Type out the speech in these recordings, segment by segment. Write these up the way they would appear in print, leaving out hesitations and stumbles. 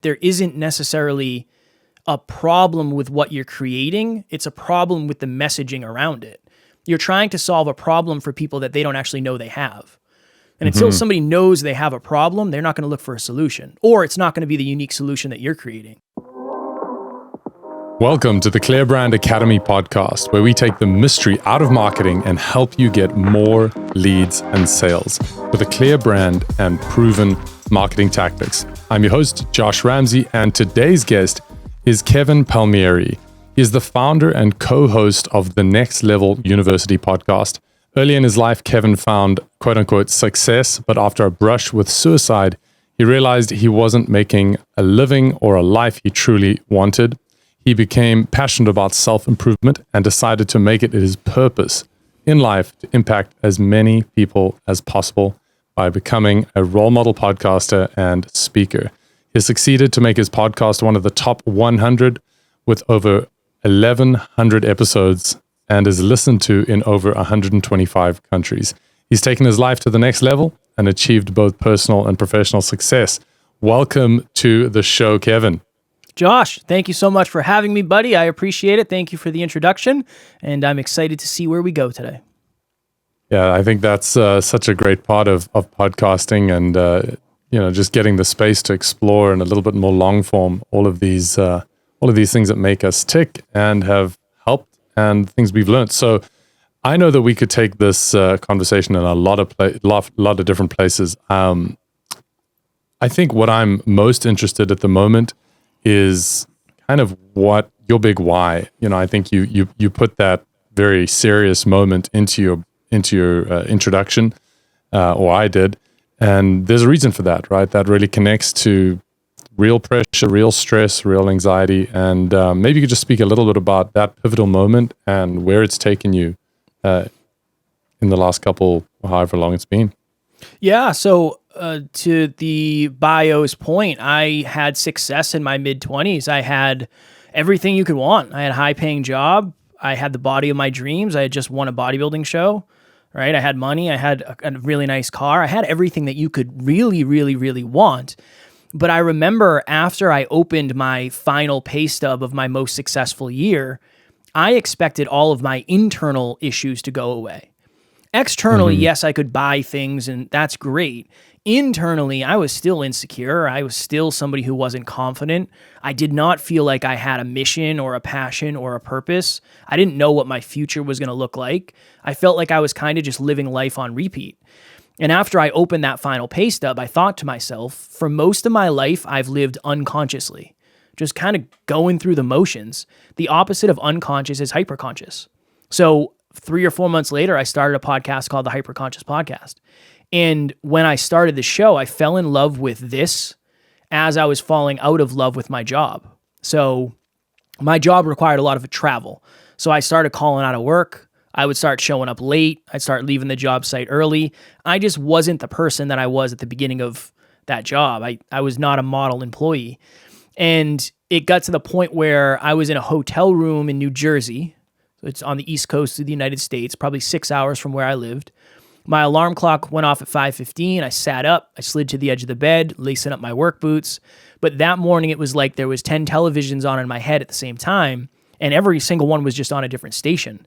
there isn't necessarily a problem with what you're creating. It's a problem with the messaging around it. You're trying to solve a problem for people that they don't actually know they have. And until somebody knows they have a problem, they're not going to look for a solution, or it's not going to be the unique solution that you're creating. Welcome to the Clear Brand Academy podcast, where we take the mystery out of marketing and help you get more leads and sales with a clear brand and proven marketing tactics. I'm your host, Josh Ramsey, and today's guest is Kevin Palmieri. He is the founder and co-host of the Next Level University podcast. Early in his life, Kevin found quote-unquote success, but after a brush with suicide, he realized he wasn't making a living or a life he truly wanted. He became passionate about self-improvement and decided to make it his purpose in life to impact as many people as possible by becoming a role model podcaster and speaker. He succeeded to make his podcast one of the top 100 with over 1,100 episodes and is listened to in over 125 countries. He's taken his life to the next level and achieved both personal and professional success. Welcome to the show, Kevin. Josh, thank you so much for having me, buddy. I appreciate it. Thank you for the introduction, and I'm excited to see where we go today. Yeah, I think that's such a great part of podcasting, and just getting the space to explore in a little bit more long form all of these things that make us tick and have helped and things we've learned. So I know that we could take this conversation in a lot of different places. I think what I'm most interested at the moment is kind of what your big why. I think you put that very serious moment into your introduction, or I did, and there's a reason for that, right? That really connects to real pressure, real stress, real anxiety, and maybe you could just speak a little bit about that pivotal moment and where it's taken you in the last couple, however long it's been. Yeah, so to the bio's point, I had success in my mid-20s. I had everything you could want. I had a high-paying job. I had the body of my dreams. I had just won a bodybuilding show, right? I had money. I had a really nice car. I had everything that you could really, really, really want. But I remember after I opened my final pay stub of my most successful year, I expected all of my internal issues to go away. Externally, yes, I could buy things, and that's great. Internally, I was still insecure. I was still somebody who wasn't confident. I did not feel like I had a mission or a passion or a purpose. I didn't know what my future was going to look like. I felt like I was kind of just living life on repeat. And after I opened that final pay stub, I thought to myself, for most of my life, I've lived unconsciously, just kind of going through the motions. The opposite of unconscious is hyperconscious. So 3 or 4 months later, I started a podcast called the Hyperconscious Podcast. And when I started the show, I fell in love with this as I was falling out of love with my job. So my job required a lot of travel. So I started calling out of work. I would start showing up late. I'd start leaving the job site early. I just wasn't the person that I was at the beginning of that job. I was not a model employee. And it got to the point where I was in a hotel room in New Jersey. It's on the East Coast of the United States, probably 6 hours from where I lived. My alarm clock went off at 5:15. I sat up. I slid to the edge of the bed, lacing up my work boots. But that morning, it was like there was 10 televisions on in my head at the same time, and every single one was just on a different station.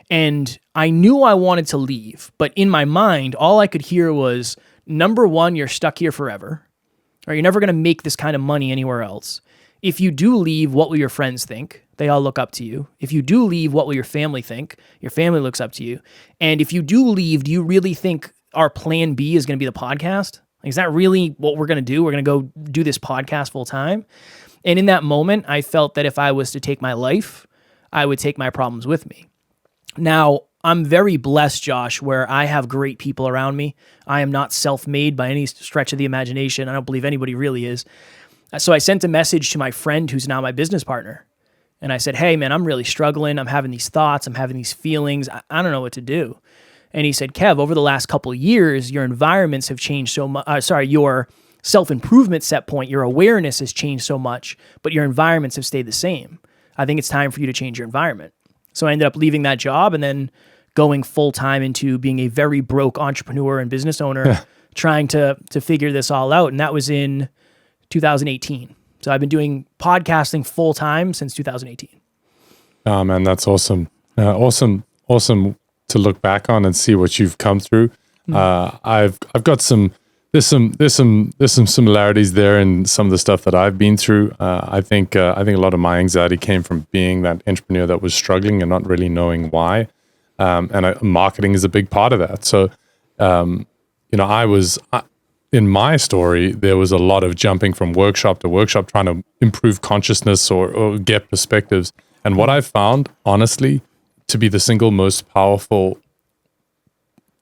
And I knew I wanted to leave, but in my mind, all I could hear was, number one, you're stuck here forever, or you're never going to make this kind of money anywhere else. If you do leave, what will your friends think? They all look up to you. If you do leave, what will your family think? Your family looks up to you. And if you do leave, do you really think our plan B is going to be the podcast? Like, is that really what we're going to do? We're going to go do this podcast full time? And in that moment, I felt that if I was to take my life, I would take my problems with me. Now, I'm very blessed, Josh, where I have great people around me. I am not self-made by any stretch of the imagination. I don't believe anybody really is. So I sent a message to my friend who's now my business partner. And I said, hey, man, I'm really struggling. I'm having these thoughts. I'm having these feelings. I don't know what to do. And he said, Kev, over the last couple of years, your environments have changed so much. Your self-improvement set point, your awareness has changed so much, but your environments have stayed the same. I think it's time for you to change your environment. So I ended up leaving that job and then going full-time into being a very broke entrepreneur and business owner, trying to figure this all out. And that was in 2018. So I've been doing podcasting full time since 2018. Oh man, that's awesome. Awesome to look back on and see what you've come through. I've got there's some similarities there in some of the stuff that I've been through. I think a lot of my anxiety came from being that entrepreneur that was struggling and not really knowing why. Marketing is a big part of that. So, in my story, there was a lot of jumping from workshop to workshop, trying to improve consciousness or get perspectives. And what I've found, honestly, to be the single most powerful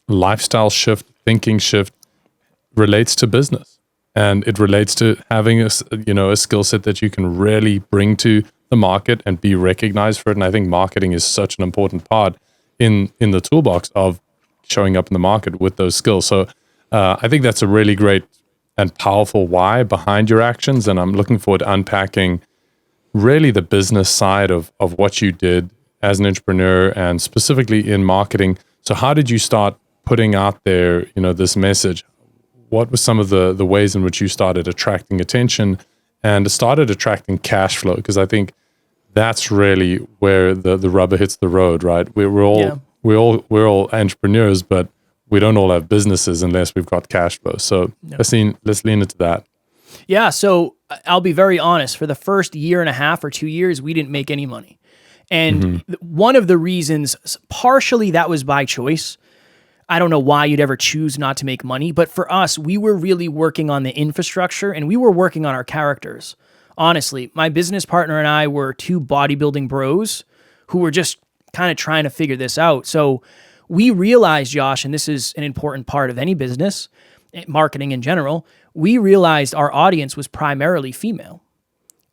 lifestyle shift, thinking shift, relates to business. And it relates to having a skill set that you can really bring to the market and be recognized for it. And I think marketing is such an important part in the toolbox of showing up in the market with those skills. So I think that's a really great and powerful why behind your actions. And I'm looking forward to unpacking really the business side of what you did as an entrepreneur and specifically in marketing. So how did you start putting out there, this message? What were some of the ways in which you started attracting attention and started attracting cash flow? Because I think that's really where the rubber hits the road, right? We're all entrepreneurs, but we don't all have businesses unless we've got cash flow. So let's lean into that. Yeah. So I'll be very honest. For the first year and a half or 2 years, we didn't make any money. And one of the reasons, partially that was by choice. I don't know why you'd ever choose not to make money, but for us, we were really working on the infrastructure and we were working on our characters. Honestly, my business partner and I were two bodybuilding bros who were just kind of trying to figure this out. So we realized, Josh, and this is an important part of any business, marketing in general, we realized our audience was primarily female.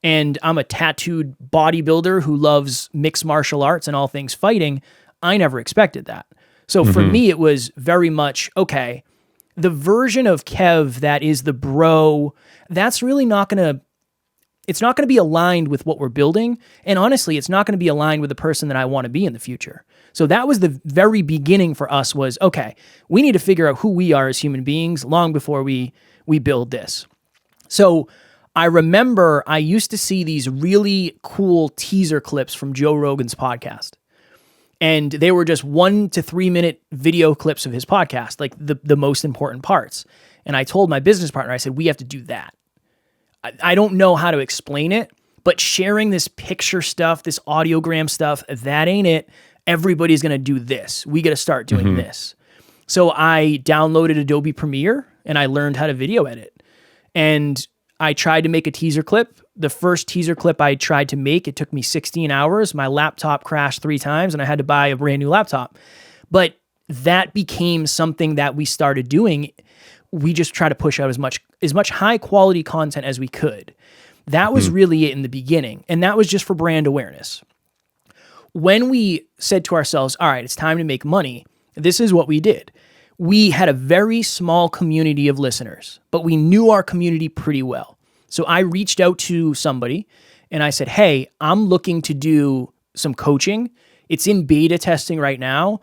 And I'm a tattooed bodybuilder who loves mixed martial arts and all things fighting. I never expected that. So for me, it was very much, okay, the version of Kev that is the bro, that's really it's not going to be aligned with what we're building. And honestly, it's not going to be aligned with the person that I want to be in the future. So that was the very beginning for us was, okay, we need to figure out who we are as human beings long before we build this. So I remember I used to see these really cool teaser clips from Joe Rogan's podcast. And they were just 1 to 3 minute video clips of his podcast, like the most important parts. And I told my business partner, I said, we have to do that. I don't know how to explain it, but sharing this picture stuff, this audiogram stuff, that ain't it. Everybody's going to do this. We got to start doing this. So I downloaded Adobe Premiere and I learned how to video edit. And I tried to make a teaser clip. The first teaser clip I tried to make, it took me 16 hours. My laptop crashed 3 times and I had to buy a brand new laptop. But that became something that we started doing. We just try to push out as much high quality content as we could. That was really it in the beginning. And that was just for brand awareness. When we said to ourselves, all right, it's time to make money, this is what we did. We had a very small community of listeners, but we knew our community pretty well. So I reached out to somebody and I said, hey, I'm looking to do some coaching. It's in beta testing right now.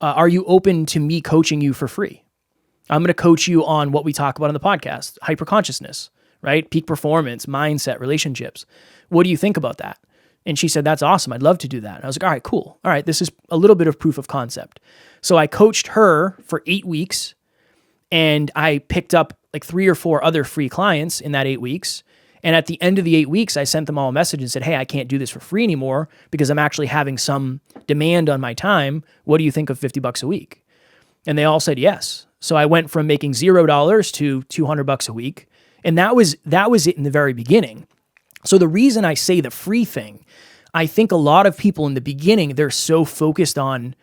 Are you open to me coaching you for free? I'm going to coach you on what we talk about on the podcast, hyperconsciousness, right? Peak performance, mindset, relationships. What do you think about that? And she said, that's awesome. I'd love to do that. And I was like, all right, cool. All right, this is a little bit of proof of concept. So I coached her for 8 weeks and I picked up like 3 or 4 other free clients in that 8 weeks. And at the end of the 8 weeks, I sent them all a message and said, hey, I can't do this for free anymore because I'm actually having some demand on my time. What do you think of $50 a week? And they all said yes. So I went from making $0 to $200 a week. And that was it in the very beginning. So the reason I say the free thing, I think a lot of people in the beginning, they're so focused on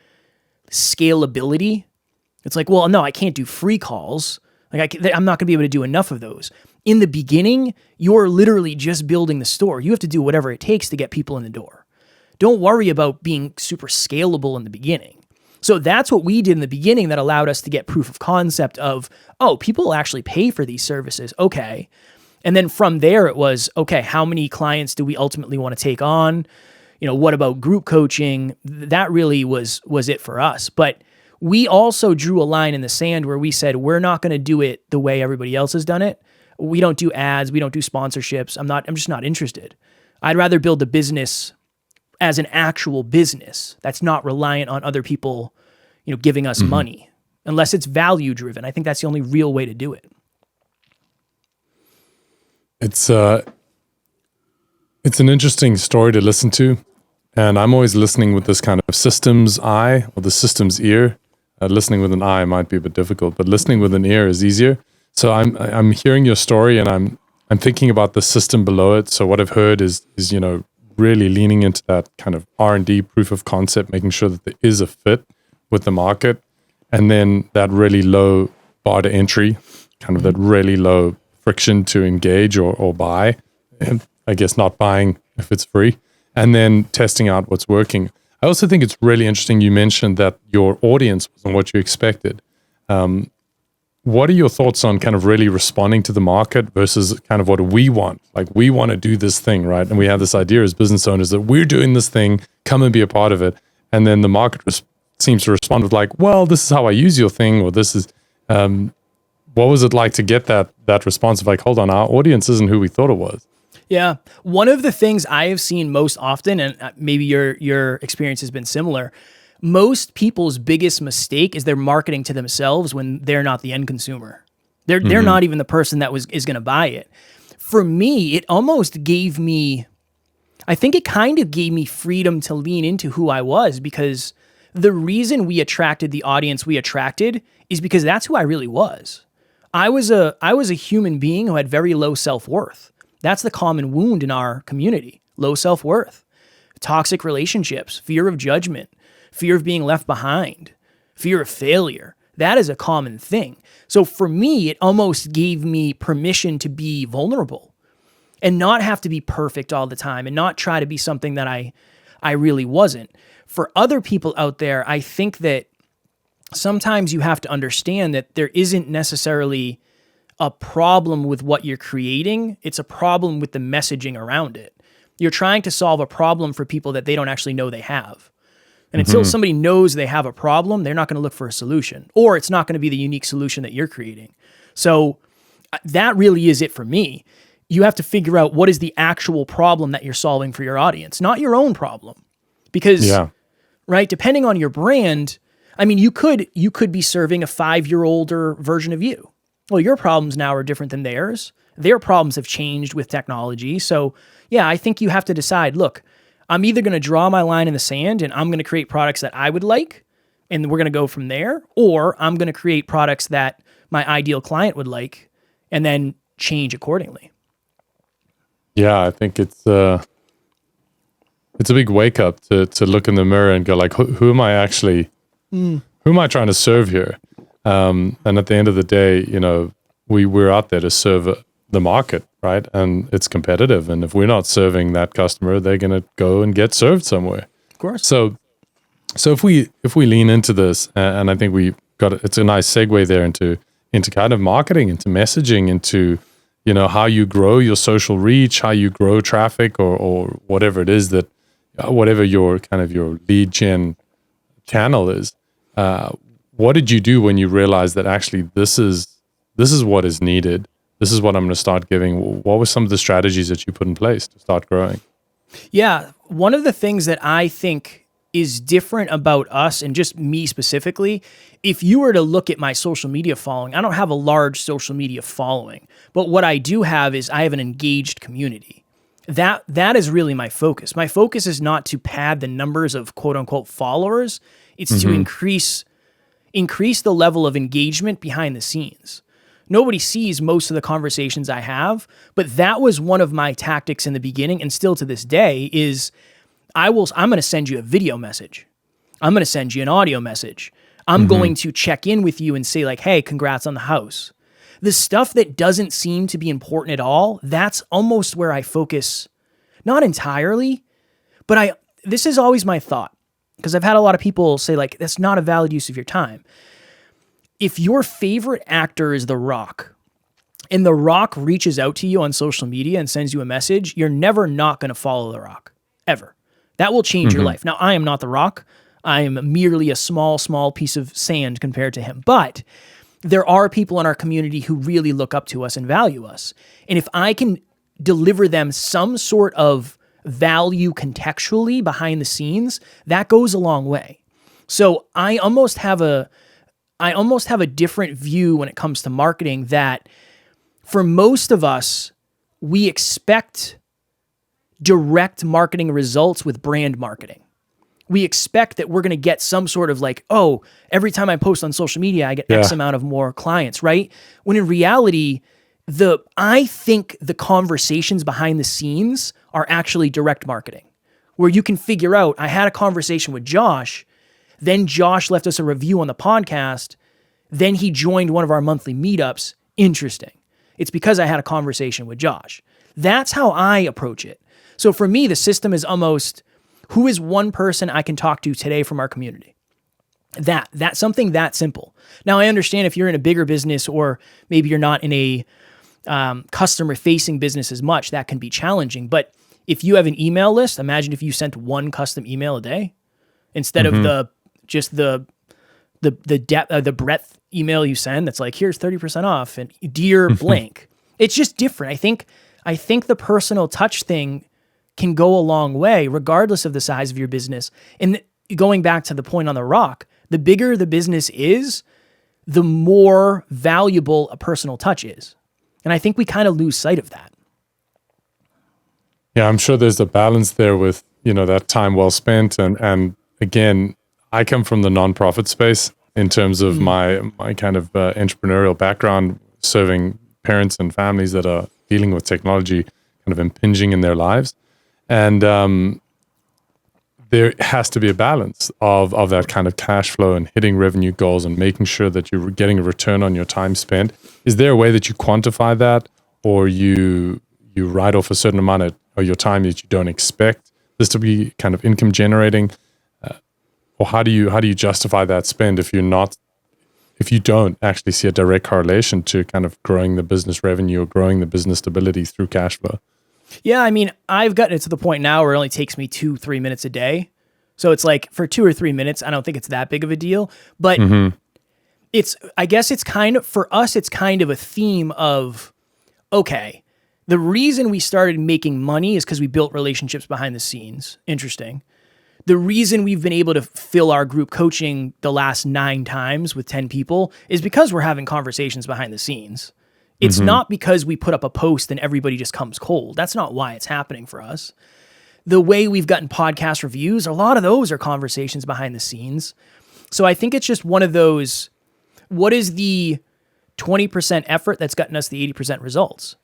scalability. It's like, well, no, I can't do free calls. Like I'm not going to be able to do enough of those. In the beginning, you're literally just building the store. You have to do whatever it takes to get people in the door. Don't worry about being super scalable in the beginning. So that's what we did in the beginning that allowed us to get proof of concept of, oh, people actually pay for these services. Okay. And then from there, it was, okay, how many clients do we ultimately want to take on? What about group coaching? That really was it for us. But we also drew a line in the sand where we said, we're not going to do it the way everybody else has done it. We don't do ads. We don't do sponsorships. I'm just not interested. I'd rather build a business as an actual business that's not reliant on other people, giving us money, unless it's value driven. I think that's the only real way to do it. It's an interesting story to listen to, and I'm always listening with this kind of systems eye or the systems ear. Listening with an eye might be a bit difficult, but listening with an ear is easier. So I'm hearing your story, and I'm thinking about the system below it. So what I've heard is really leaning into that kind of R&D proof of concept, making sure that there is a fit with the market, and then that really low bar to entry, kind of that really low friction to engage or buy, and I guess not buying if it's free, and then testing out what's working. I also think it's really interesting you mentioned that your audience wasn't what you expected. What are your thoughts on kind of really responding to the market versus kind of what we want? Like, we want to do this thing, right? And we have this idea as business owners that we're doing this thing, come and be a part of it. And then the market seems to respond with like, well, this is how I use your thing, or this is, what was it like to get that response of like, hold on, our audience isn't who we thought it was? Yeah. One of the things I have seen most often, and maybe your experience has been similar, most people's biggest mistake is they're marketing to themselves when they're not the end consumer. They're not even the person that is going to buy it. For me, it almost gave me, I think it kind of gave me freedom to lean into who I was, because the reason we attracted the audience we attracted is because that's who I really was. I was a human being who had very low self-worth. That's the common wound in our community. Low self-worth, toxic relationships, fear of judgment, fear of being left behind, fear of failure. That is a common thing. So for me, it almost gave me permission to be vulnerable and not have to be perfect all the time and not try to be something that I really wasn't. For other people out there, I think that sometimes you have to understand that there isn't necessarily a problem with what you're creating. It's a problem with the messaging around it. You're trying to solve a problem for people that they don't actually know they have. And until somebody knows they have a problem, they're not going to look for a solution, or it's not going to be the unique solution that you're creating. So that really is it for me. You have to figure out what is the actual problem that you're solving for your audience, not your own problem. Because, right, depending on your brand, I mean, you could be serving a 5-year-older version of you. Well, your problems now are different than theirs. Their problems have changed with technology. So, yeah, I think you have to decide, look, I'm either going to draw my line in the sand and I'm going to create products that I would like, and we're going to go from there, or I'm going to create products that my ideal client would like and then change accordingly. Yeah, I think it's a big wake up to look in the mirror and go like, who am I actually, who am I trying to serve here? And at the end of the day, we're out there to serve the market, right? And it's competitive. And if we're not serving that customer, they're going to go and get served somewhere. Of course. So if we lean into this, and I think it's a nice segue there into kind of marketing, into messaging, into, how you grow your social reach, how you grow traffic or whatever it is that, whatever your kind of your lead gen channel is. What did you do when you realized that actually this is what is needed? This is what I'm going to start giving. What were some of the strategies that you put in place to start growing? Yeah. One of the things that I think is different about us, and just me specifically, if you were to look at my social media following, I don't have a large social media following, but what I do have is I have an engaged community. That is really my focus. My focus is not to pad the numbers of quote unquote followers. It's to increase the level of engagement behind the scenes. Nobody sees most of the conversations I have, but that was one of my tactics in the beginning, and still to this day is I'm going to send you a video message. I'm going to send you an audio message. I'm going to check in with you and say like, hey, congrats on the house. The stuff that doesn't seem to be important at all, that's almost where I focus, not entirely, but this is always my thought, because I've had a lot of people say like, that's not a valid use of your time. If your favorite actor is The Rock, and The Rock reaches out to you on social media and sends you a message, you're never not going to follow The Rock, ever. That will change your life. Now, I am not The Rock. I am merely a small piece of sand compared to him. But there are people in our community who really look up to us and value us. And if I can deliver them some sort of value contextually behind the scenes, that goes a long way. So I almost have a different view when it comes to marketing, that for most of us, we expect direct marketing results with brand marketing. We expect that we're going to get some sort of like, oh, every time I post on social media, I get X amount of more clients, right? When in reality, I think the conversations behind the scenes are actually direct marketing, where you can figure out, I had a conversation with Josh, then Josh left us a review on the podcast, then he joined one of our monthly meetups. Interesting. It's because I had a conversation with Josh. That's how I approach it. So for me, the system is almost, who is one person I can talk to today from our community? That's something that simple. Now, I understand if you're in a bigger business, or maybe you're not in a customer-facing business as much, that can be challenging. But if you have an email list, imagine if you sent one custom email a day instead of the breadth email you send that's like, here's 30% off and dear blank. It's just different. I think the personal touch thing can go a long way regardless of the size of your business. And going back to the point on the rock, the bigger the business is, the more valuable a personal touch is. And I think we kind of lose sight of that. Yeah, I'm sure there's a balance there with, that time well spent. And again, I come from the nonprofit space in terms of my kind of entrepreneurial background, serving parents and families that are dealing with technology kind of impinging in their lives. And there has to be a balance of that kind of cash flow and hitting revenue goals and making sure that you're getting a return on your time spent. Is there a way that you quantify that, or you write off a certain amount of your time that you don't expect this to be kind of income generating? Or how do you justify that spend if you don't actually see a direct correlation to kind of growing the business revenue or growing the business stability through cash flow? Yeah, I mean, I've gotten it to the point now where it only takes me 2-3 minutes a day. So it's like for 2 or 3 minutes, I don't think it's that big of a deal. But I guess it's kind of, for us, it's kind of a theme of, okay, the reason we started making money is because we built relationships behind the scenes. Interesting. The reason we've been able to fill our group coaching the last 9 times with 10 people is because we're having conversations behind the scenes. It's not because we put up a post and everybody just comes cold. That's not why it's happening for us. The way we've gotten podcast reviews, a lot of those are conversations behind the scenes. So I think it's just one of those, what is the 20% effort that's gotten us the 80% results?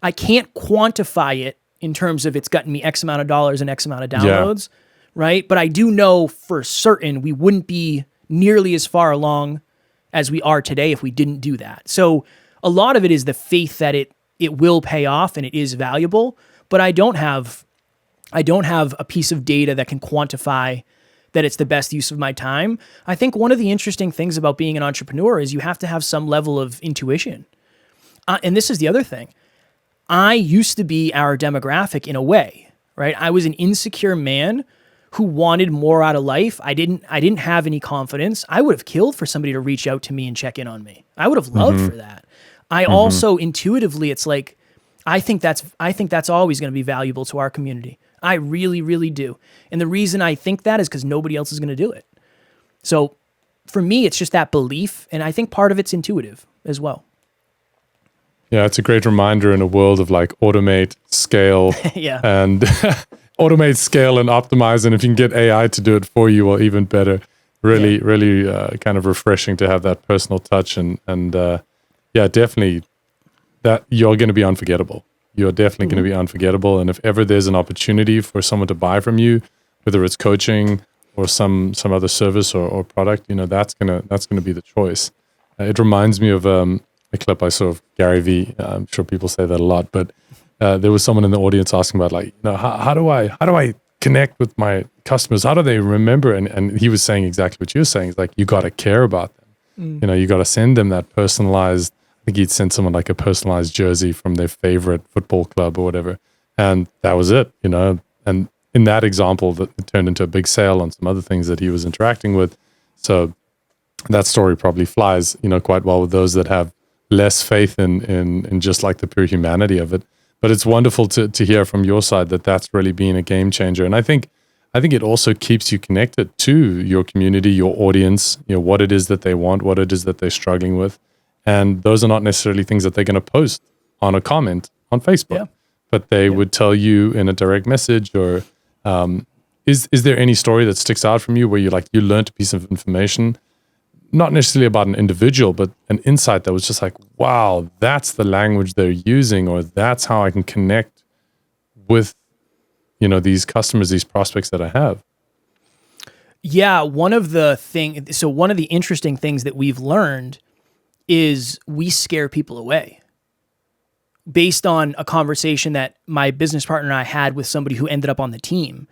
I can't quantify it in terms of it's gotten me X amount of dollars and X amount of downloads, right? But I do know for certain we wouldn't be nearly as far along as we are today if we didn't do that. So a lot of it is the faith that it will pay off and it is valuable, but I don't have a piece of data that can quantify that it's the best use of my time. I think one of the interesting things about being an entrepreneur is you have to have some level of intuition. And this is the other thing. I used to be our demographic in a way, right? I was an insecure man who wanted more out of life. I didn't have any confidence. I would have killed for somebody to reach out to me and check in on me. I would have loved for that. I also intuitively, it's like, I think that's always going to be valuable to our community. I really, really do. And the reason I think that is because nobody else is going to do it. So for me, it's just that belief. And I think part of it's intuitive as well. Yeah, it's a great reminder in a world of like automate, scale, and automate, scale, and optimize. And if you can get AI to do it for you, well, even better. Really kind of refreshing to have that personal touch and definitely that you're going to be unforgettable. You're definitely going to be unforgettable. And if ever there's an opportunity for someone to buy from you, whether it's coaching or some other service or product, that's gonna be the choice. It reminds me of a clip I saw of Gary Vee. I'm sure people say that a lot, but there was someone in the audience asking about how do I connect with my customers? How do they remember? And he was saying exactly what you're saying. It's like, you got to care about them. You got to send them that personalized. I think he'd send someone like a personalized jersey from their favorite football club or whatever. And that was it, And in that example, that it turned into a big sale on some other things that he was interacting with. So that story probably flies, quite well with those that have less faith in just like the pure humanity of it. But it's wonderful to hear from your side that that's really been a game changer. And I think it also keeps you connected to your community, your audience, what it is that they want, what it is that they're struggling with. And those are not necessarily things that they're going to post on a comment on Facebook, but they would tell you in a direct message. Or is there any story that sticks out from you where you learned a piece of information, not necessarily about an individual, but an insight that was just like, wow, that's the language they're using, or that's how I can connect with, these customers, these prospects that I have? Yeah, one of the interesting things that we've learned is we scare people away. Based on a conversation that my business partner and I had with somebody who ended up on the team.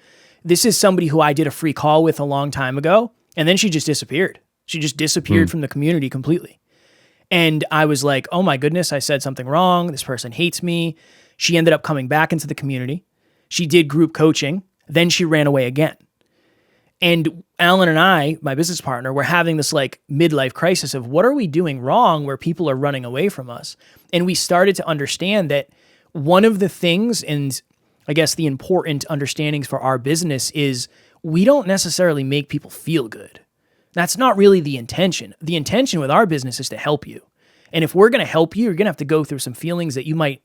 This is somebody who I did a free call with a long time ago, and then she just disappeared. She just disappeared from the community completely. And I was like, oh my goodness, I said something wrong. This person hates me. She ended up coming back into the community. She did group coaching. Then she ran away again. And Alan and I, my business partner, were having this like midlife crisis of what are we doing wrong where people are running away from us? And we started to understand that one of the things, and I guess the important understandings for our business, is we don't necessarily make people feel good. That's not really the intention. The intention with our business is to help you. And if we're going to help you, you're going to have to go through some feelings that you might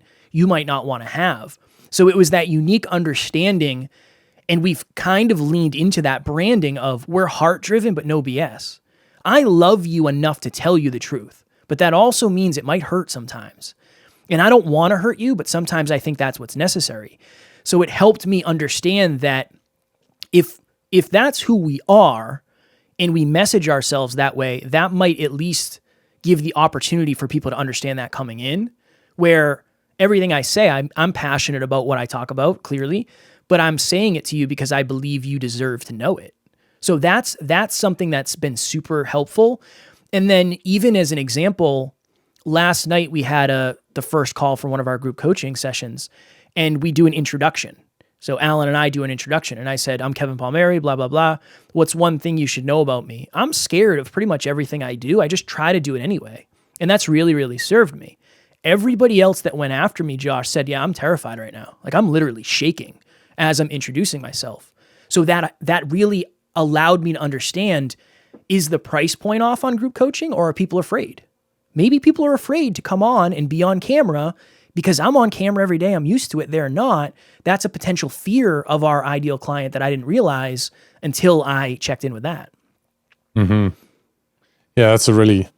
not want to have. So it was that unique understanding, and we've kind of leaned into that branding of we're heart-driven, but no BS. I love you enough to tell you the truth, but that also means it might hurt sometimes. And I don't want to hurt you, but sometimes I think that's what's necessary. So it helped me understand that if that's who we are, and we message ourselves that way, that might at least give the opportunity for people to understand that coming in, where everything I say, I'm passionate about what I talk about, clearly, but I'm saying it to you because I believe you deserve to know it. So that's something that's been super helpful. And then even as an example, last night we had the first call for one of our group coaching sessions, and we do an introduction. So Alan and I do an introduction, and I said, I'm Kevin Palmieri, blah, blah, blah. What's one thing you should know about me? I'm scared of pretty much everything I do. I just try to do it anyway. And that's really, really served me. Everybody else that went after me, Josh, said, yeah, I'm terrified right now. Like I'm literally shaking as I'm introducing myself. So that really allowed me to understand, is the price point off on group coaching, or are people afraid? Maybe people are afraid to come on and be on camera because I'm on camera every day. I'm used to it. They're not. That's a potential fear of our ideal client that I didn't realize until I checked in with that. Mm-hmm. Yeah, that's a really,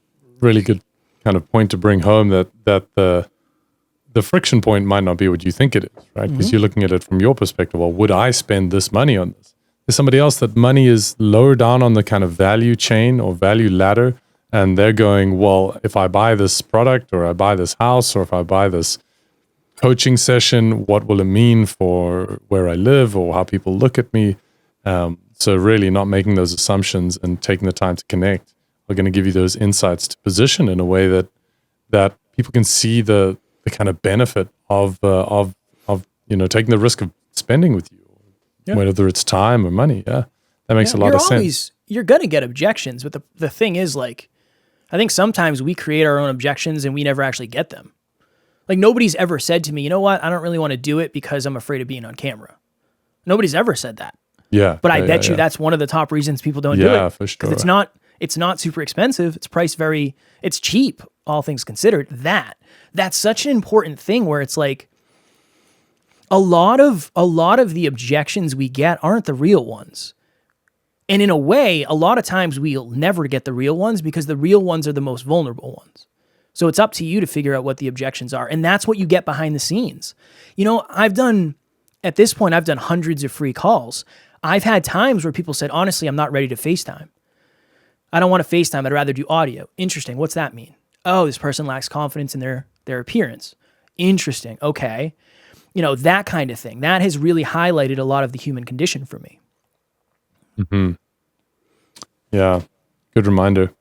really good kind of point to bring home, that the friction point might not be what you think it is, right? Because you're looking at it from your perspective. Well, would I spend this money on this? There's somebody else that money is lower down on the kind of value chain or value ladder. And they're going, well, if I buy this product, or I buy this house, or if I buy this coaching session, what will it mean for where I live or how people look at me? So really not making those assumptions and taking the time to connect are going to give you those insights to position in a way that people can see the kind of benefit of taking the risk of spending with you, whether it's time or money. Yeah, that makes a lot of sense. You're going to get objections, but the thing is, like, I think sometimes we create our own objections and we never actually get them. Like nobody's ever said to me, you know what, I don't really want to do it because I'm afraid of being on camera. Nobody's ever said that. Yeah. But I bet you that's one of the top reasons people don't do it. Yeah, for sure. Because it's not super expensive. It's priced it's cheap, all things considered. That's such an important thing where it's like a lot of the objections we get aren't the real ones. And in a way, a lot of times we'll never get the real ones because the real ones are the most vulnerable ones. So it's up to you to figure out what the objections are. And that's what you get behind the scenes. You know, at this point, I've done hundreds of free calls. I've had times where people said, honestly, I'm not ready to FaceTime. I don't want to FaceTime. I'd rather do audio. Interesting. What's that mean? Oh, this person lacks confidence in their appearance. Interesting. Okay. You know, that kind of thing. That has really highlighted a lot of the human condition for me. Mm-hmm. Yeah. Good reminder.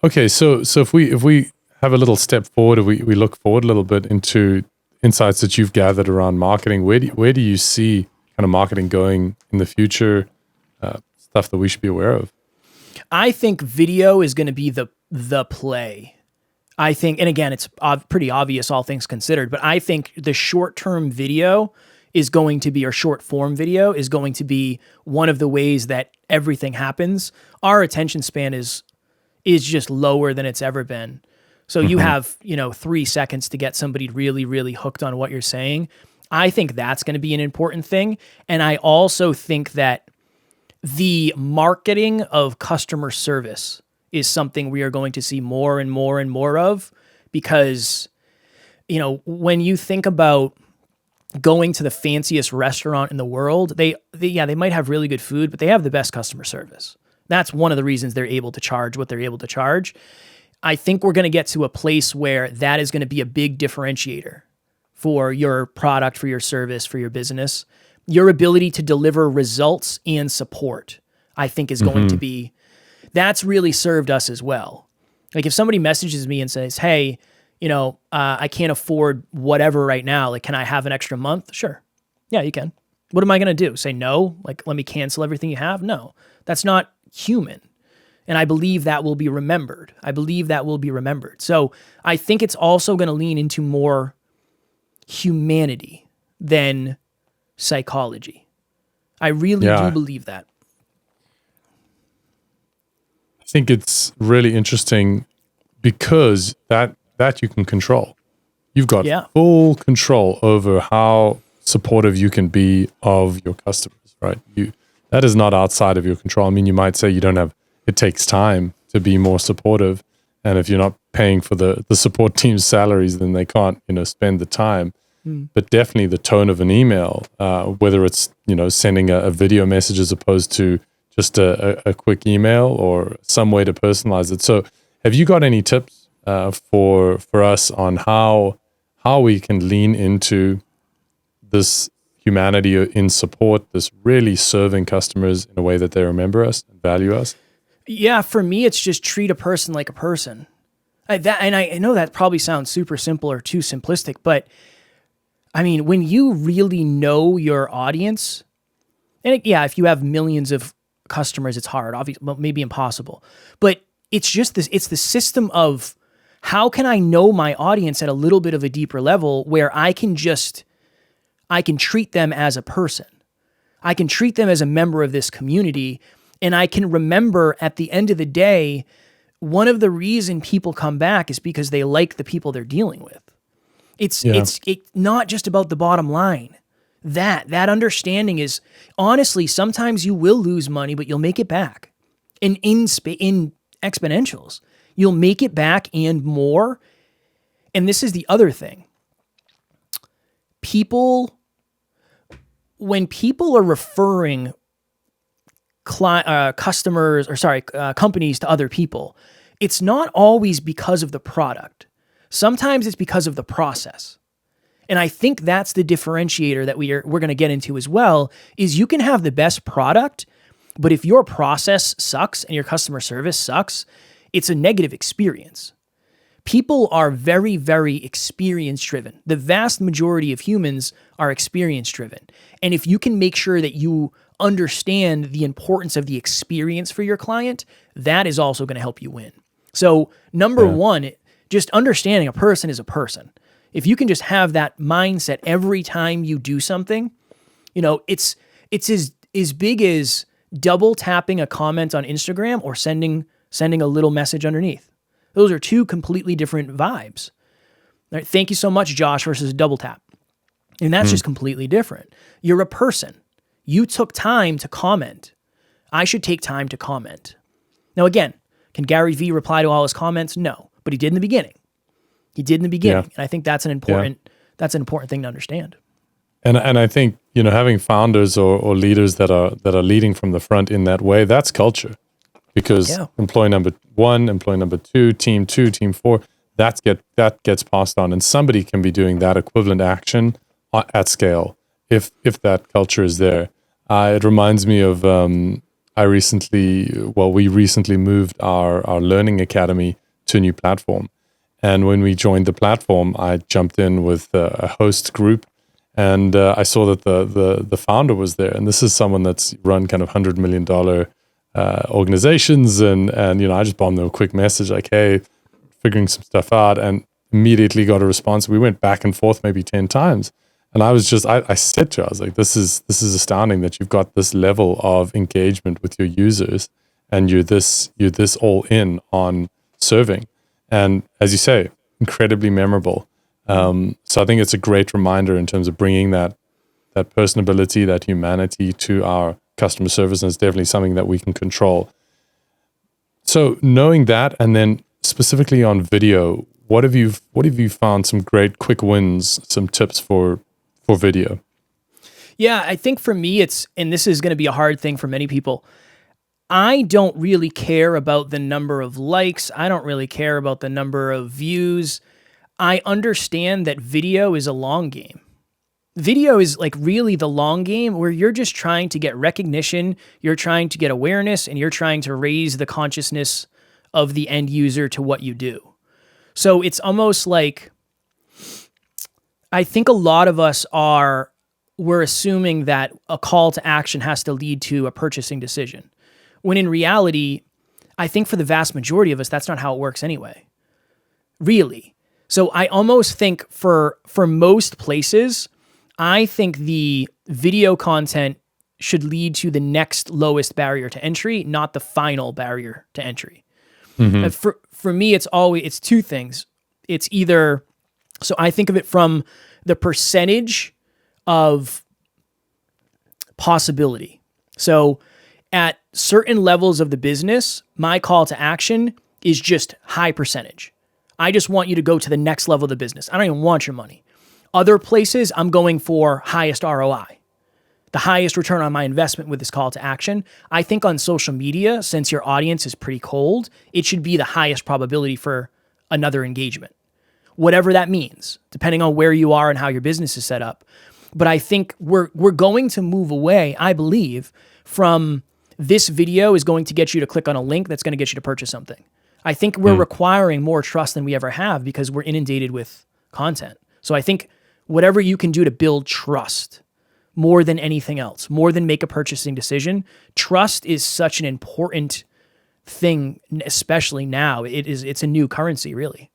Okay. So if we have a little step forward, we look forward a little bit into insights that you've gathered around marketing, where do you see kind of marketing going in the future, stuff that we should be aware of? I think video is going to be the play. I think, and again, it's pretty obvious, all things considered, but I think the short-term video is going to be, or short-form video is going to be one of the ways that everything happens. Our attention span is just lower than it's ever been. So you have, 3 seconds to get somebody really, really hooked on what you're saying. I think that's going to be an important thing. And I also think that the marketing of customer service is something we are going to see more and more and more of, because, when you think about going to the fanciest restaurant in the world, they might have really good food, but they have the best customer service. That's one of the reasons they're able to charge what they're able to charge. I think we're going to get to a place where that is going to be a big differentiator for your product, for your service, for your business. Your ability to deliver results and support, I think, is going to be, that's really served us as well. Like if somebody messages me and says, hey, I can't afford whatever right now. Like, can I have an extra month? Sure. Yeah, you can. What am I going to do? Say no? Like, let me cancel everything you have? No, that's not human. And I believe that will be remembered. So I think it's also going to lean into more humanity than psychology. I really do believe that. I think it's really interesting because that you can control. You've got full control over how supportive you can be of your customers, right? That is not outside of your control. I mean, you might say it takes time to be more supportive. And if you're not paying for the support team's salaries, then they can't, spend the time. But definitely the tone of an email, whether it's, sending a video message as opposed to just a quick email or some way to personalize it. So have you got any tips for us on how we can lean into this humanity in support, this really serving customers in a way that they remember us and value us? Yeah, for me, it's just treat a person like a person. I know that probably sounds super simple or too simplistic, but I mean, when you really know your audience, and if you have millions of customers, it's hard, obviously, well, maybe impossible, but it's just this, it's the system of how can I know my audience at a little bit of a deeper level where I can treat them as a person. I can treat them as a member of this community. And I can remember at the end of the day, one of the reason people come back is because they like the people they're dealing with. It's not just about the bottom line. That understanding is, honestly, sometimes you will lose money, but you'll make it back. And in exponentials, you'll make it back and more. And this is the other thing. When people are referring companies to other people, it's not always because of the product. Sometimes it's because of the process. And I think that's the differentiator that we're going to get into as well, is you can have the best product, but if your process sucks and your customer service sucks, it's a negative experience. People are very, very experience driven. The vast majority of humans are experience driven. And if you can make sure that you understand the importance of the experience for your client, that is also going to help you win. So number one, just understanding a person is a person. If you can just have that mindset every time you do something, it's as big as double tapping a comment on Instagram or sending a little message underneath. Those are two completely different vibes. All right, thank you so much, Josh, versus double tap. And that's just completely different. You're a person. You took time to comment. I should take time to comment. Now, again, can Gary Vee reply to all his comments? No, but he did in the beginning. And I think that's an important thing to understand. And I think, having founders or leaders that are leading from the front in that way, that's culture. Because employee number 1, employee number 2, team 4, that gets passed on, and somebody can be doing that equivalent action at scale if that culture is there. It reminds me of we recently moved our learning academy to a new platform, and when we joined the platform, I jumped in with a host group, and I saw that the founder was there, and this is someone that's run kind of $100 million organizations, and I just bombed them a quick message like, hey, figuring some stuff out, and immediately got a response. We went back and forth maybe 10 times. And I was just, I said to her, I was like, this is astounding that you've got this level of engagement with your users, and you're this all in on serving. And as you say, incredibly memorable. So I think it's a great reminder in terms of bringing that personability, that humanity to our customer service, and it's definitely something that we can control. So knowing that, and then specifically on video, what have you found some great quick wins, some tips for video? Yeah, I think for me and this is going to be a hard thing for many people, I don't really care about the number of likes. I don't really care about the number of views. I understand that video is a long game. Video is like really the long game where you're just trying to get recognition, you're trying to get awareness, and you're trying to raise the consciousness of the end user to what you do. So it's almost like, I think a lot of us we're assuming that a call to action has to lead to a purchasing decision. When in reality, I think for the vast majority of us, that's not how it works anyway. Really. So I almost think for most places, I think the video content should lead to the next lowest barrier to entry, not the final barrier to entry. Mm-hmm. For me, it's two things. It's either, so I think of it from the percentage of possibility. So at certain levels of the business, my call to action is just high percentage. I just want you to go to the next level of the business. I don't even want your money. Other places, I'm going for highest ROI, the highest return on my investment with this call to action. I think on social media, since your audience is pretty cold, it should be the highest probability for another engagement, whatever that means, depending on where you are and how your business is set up. But I think we're going to move away, I believe, from this video is going to get you to click on a link that's going to get you to purchase something. I think we're requiring more trust than we ever have because we're inundated with content. So I think whatever you can do to build trust more than anything else, more than make a purchasing decision, trust is such an important thing, especially now. It's a new currency, really.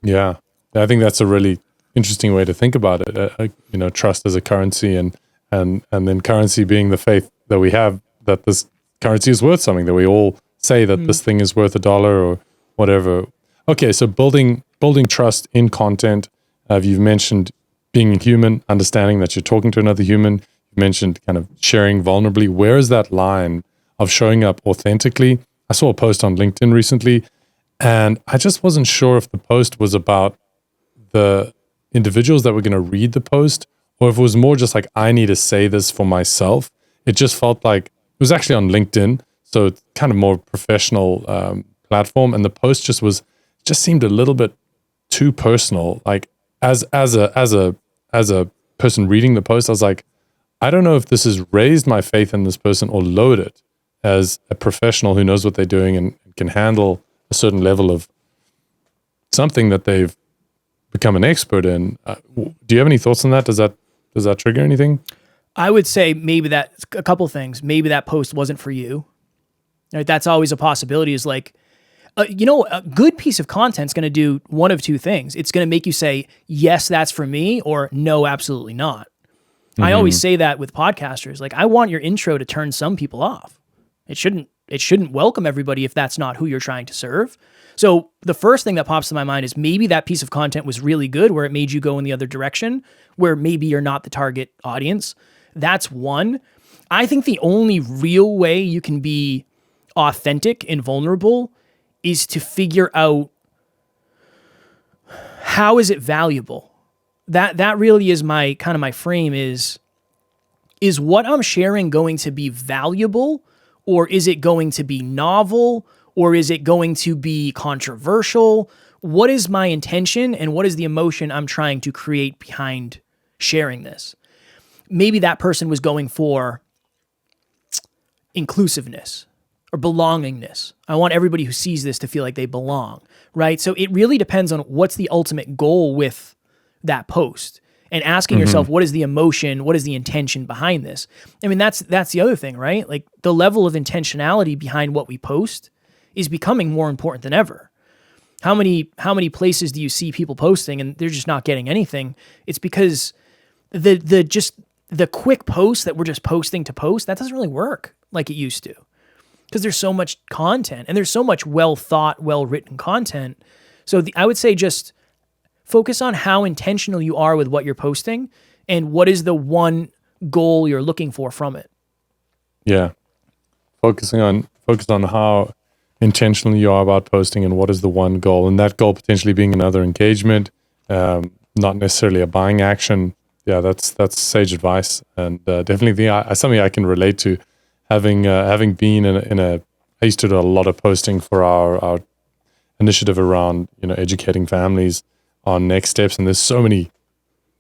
Yeah. I think that's a really interesting way to think about it. Trust as a currency, and then currency being the faith that we have that this currency is worth something, that we all say that this thing is worth $1 or whatever. Okay, so building trust in content. You've mentioned being human, understanding that you're talking to another human. You mentioned kind of sharing vulnerably. Where is that line of showing up authentically? I saw a post on LinkedIn recently, and I just wasn't sure if the post was about the individuals that were going to read the post, or if it was more just like, I need to say this for myself. It just felt like it was actually on LinkedIn, so it's kind of more professional platform, and the post just seemed a little bit too personal. Like as a person reading the post, I was like, I don't know if this has raised my faith in this person or lowered it as a professional who knows what they're doing and can handle a certain level of something that they've become an expert in. Do you have any thoughts on that? Does that trigger anything? I would say maybe that a couple things. Maybe that post wasn't for you. Right? That's always a possibility. Is like, a good piece of content is going to do one of two things. It's going to make you say, yes, that's for me, or no, absolutely not. Mm-hmm. I always say that with podcasters. Like, I want your intro to turn some people off. It shouldn't welcome everybody if that's not who you're trying to serve. So the first thing that pops to my mind is maybe that piece of content was really good where it made you go in the other direction, where maybe you're not the target audience. That's one. I think the only real way you can be authentic and vulnerable is to figure out how is it valuable. That really is my kind of my frame is what I'm sharing going to be valuable, or is it going to be novel, or is it going to be controversial? What is my intention, and what is the emotion I'm trying to create behind sharing this? Maybe that person was going for inclusiveness or belongingness. I want everybody who sees this to feel like they belong, right? So it really depends on what's the ultimate goal with that post. and asking yourself, what is the emotion? What is the intention behind this? I mean, that's the other thing, right? Like the level of intentionality behind what we post is becoming more important than ever. How many places do you see people posting and they're just not getting anything? It's because the quick post that we're just posting to post, that doesn't really work like it used to. Because there's so much content and there's so much well thought, well written content. So I would say just focus on how intentional you are with what you're posting and what is the one goal you're looking for from it. Yeah. Focus on how intentional you are about posting and what is the one goal. And that goal potentially being another engagement, not necessarily a buying action. Yeah, that's sage advice, and definitely something I can relate to. Having been I used to do a lot of posting for our initiative around educating families on next steps, and there's so many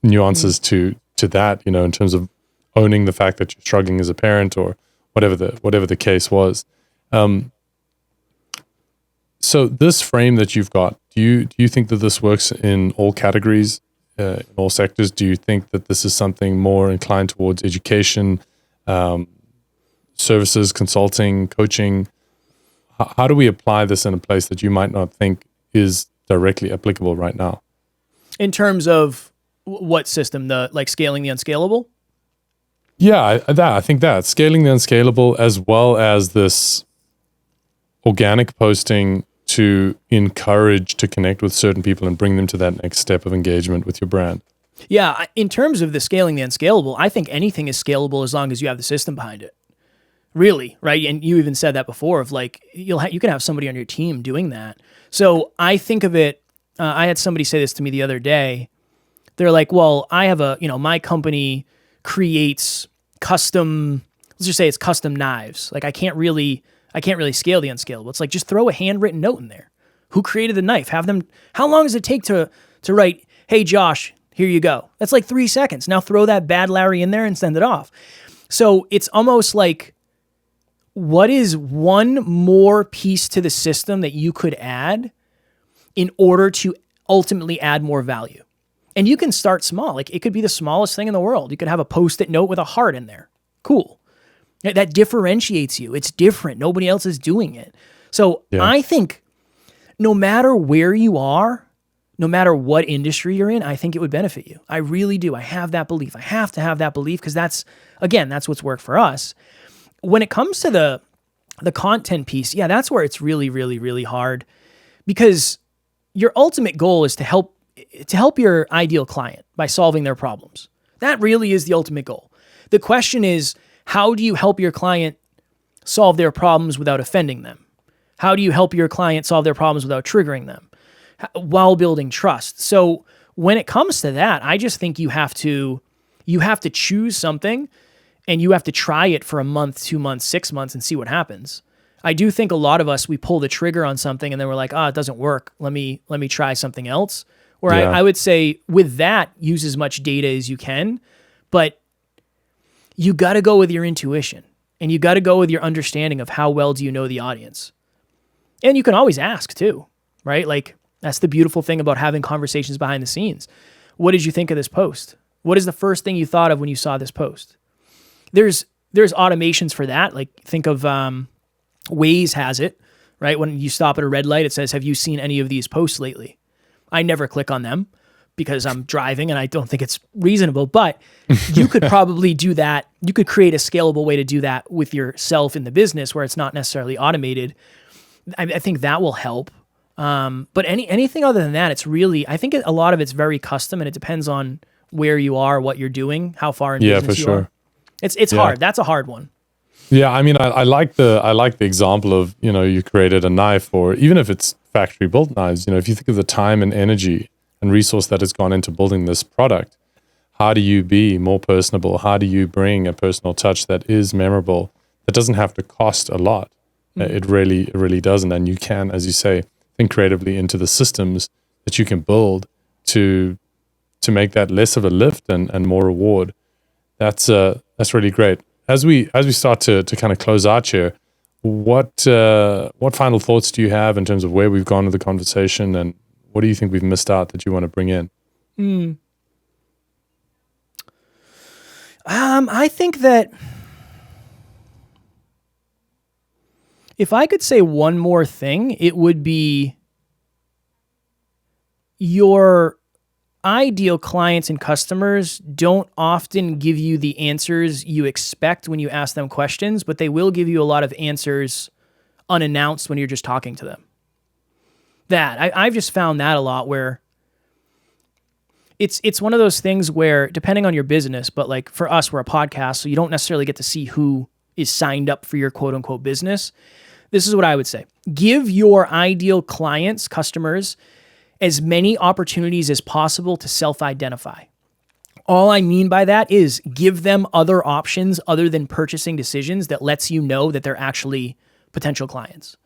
nuances to that, in terms of owning the fact that you're struggling as a parent or whatever the case was. So this frame that you've got, do you think that this works in all categories, in all sectors? Do you think that this is something more inclined towards education, services, consulting, coaching? How do we apply this in a place that you might not think is directly applicable right now? In terms of what system, like scaling the unscalable? Yeah, I think that scaling the unscalable, as well as this organic posting to encourage to connect with certain people and bring them to that next step of engagement with your brand. Yeah, in terms of the scaling the unscalable, I think anything is scalable as long as you have the system behind it. Really, right? And you even said that before of like, you can have somebody on your team doing that. So I think of it, I had somebody say this to me the other day. They're like, well, I have my company creates custom, let's just say it's custom knives. Like I can't really scale the unscalable. It's like, just throw a handwritten note in there. Who created the knife? How long does it take to write, hey, Josh, here you go. That's like 3 seconds. Now throw that bad Larry in there and send it off. So it's almost like, what is one more piece to the system that you could add in order to ultimately add more value? And you can start small. Like it could be the smallest thing in the world. You could have a Post-it note with a heart in there. Cool. That differentiates you. It's different. Nobody else is doing it. So yeah. I think no matter where you are, no matter what industry you're in, I think it would benefit you. I really do. I have that belief. I have to have that belief because that's what's worked for us. When it comes to the content piece, yeah, that's where it's really, really, really hard because your ultimate goal is to help your ideal client by solving their problems. That really is the ultimate goal. The question is, how do you help your client solve their problems without offending them? How do you help your client solve their problems without triggering them while building trust? So when it comes to that, I just think you have to choose something and you have to try it for a month, 2 months, 6 months and see what happens. I do think a lot of us, we pull the trigger on something and then we're like, it doesn't work. Let me try something else. Or yeah. I would say with that, use as much data as you can, but you got to go with your intuition and you got to go with your understanding of how well do you know the audience. And you can always ask too, right? Like that's the beautiful thing about having conversations behind the scenes. What did you think of this post? What is the first thing you thought of when you saw this post? There's automations for that. Like think of Waze has it, right? When you stop at a red light, it says, have you seen any of these posts lately? I never click on them because I'm driving and I don't think it's reasonable, but you could probably do that. You could create a scalable way to do that with yourself in the business where it's not necessarily automated. I think that will help. But anything other than that, it's really, I think a lot of it's very custom and it depends on where you are, what you're doing, how far in business you are. It's hard. That's a hard one. Yeah, I mean, I like the example of, you created a knife, or even if it's factory built knives, if you think of the time and energy and resource that has gone into building this product, how do you be more personable? How do you bring a personal touch that is memorable, that doesn't have to cost a lot? Mm-hmm. It really doesn't. And you can, as you say, think creatively into the systems that you can build to make that less of a lift and more reward. That's really great. As we start to kind of close out here, what final thoughts do you have in terms of where we've gone with the conversation, and what do you think we've missed out that you want to bring in? I think that if I could say one more thing, it would be your ideal clients and customers don't often give you the answers you expect when you ask them questions, but they will give you a lot of answers unannounced when you're just talking to them. I've just found that a lot, where it's one of those things where, depending on your business, but like for us, we're a podcast, so you don't necessarily get to see who is signed up for your quote unquote business. This is what I would say. Give your ideal clients, customers, as many opportunities as possible to self-identify. All I mean by that is give them other options other than purchasing decisions that lets you know that they're actually potential clients.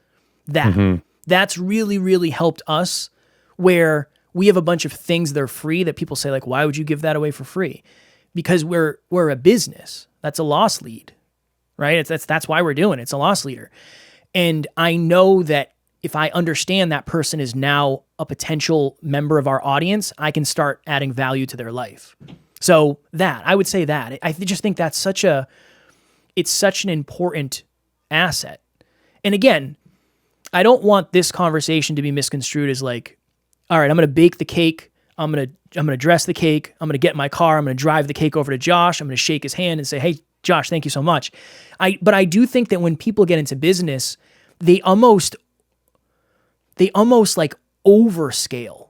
That's really, really helped us, where we have a bunch of things that are free that people say, like, why would you give that away for free? Because we're a business. That's a loss lead, right? That's why we're doing it. It's a loss leader. And I know that if I understand that person is now a potential member of our audience, I can start adding value to their life. So I would say that. I just think that's it's such an important asset. And again, I don't want this conversation to be misconstrued as like, all right, I'm going to bake the cake. I'm going to dress the cake. I'm going to get in my car. I'm going to drive the cake over to Josh. I'm going to shake his hand and say, hey, Josh, thank you so much. But I do think that when people get into business, they almost like overscale.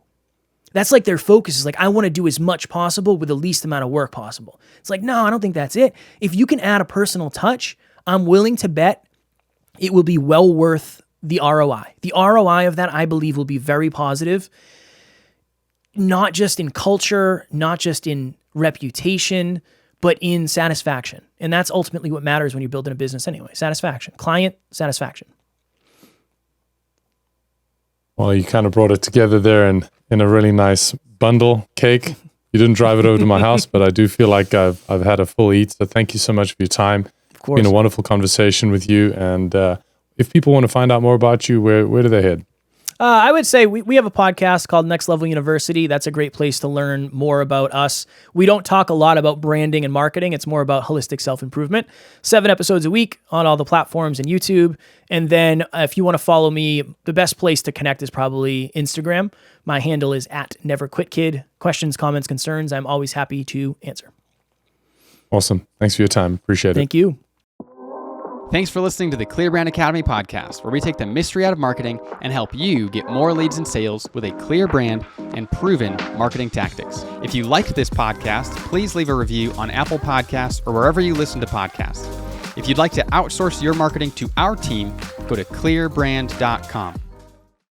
That's like their focus is like, I want to do as much possible with the least amount of work possible. It's like, no, I don't think that's it. If you can add a personal touch, I'm willing to bet it will be well worth the ROI. The ROI of that, I believe, will be very positive, not just in culture, not just in reputation, but in satisfaction. And that's ultimately what matters when you're building a business anyway. Satisfaction, client satisfaction. Well, you kind of brought it together there in a really nice bundle cake. You didn't drive it over to my house, but I do feel like I've had a full eat. So thank you so much for your time. Of course. It's been a wonderful conversation with you. And if people want to find out more about you, where do they head? I would say we have a podcast called Next Level University. That's a great place to learn more about us. We don't talk a lot about branding and marketing. It's more about holistic self-improvement. 7 episodes a week on all the platforms and YouTube. And then if you want to follow me, the best place to connect is probably Instagram. My handle is @NeverQuitKid. Questions, comments, concerns, I'm always happy to answer. Awesome. Thanks for your time. Appreciate it. Thank you. Thanks for listening to the Clear Brand Academy podcast, where we take the mystery out of marketing and help you get more leads and sales with a clear brand and proven marketing tactics. If you liked this podcast, please leave a review on Apple Podcasts or wherever you listen to podcasts. If you'd like to outsource your marketing to our team, go to clearbrand.com.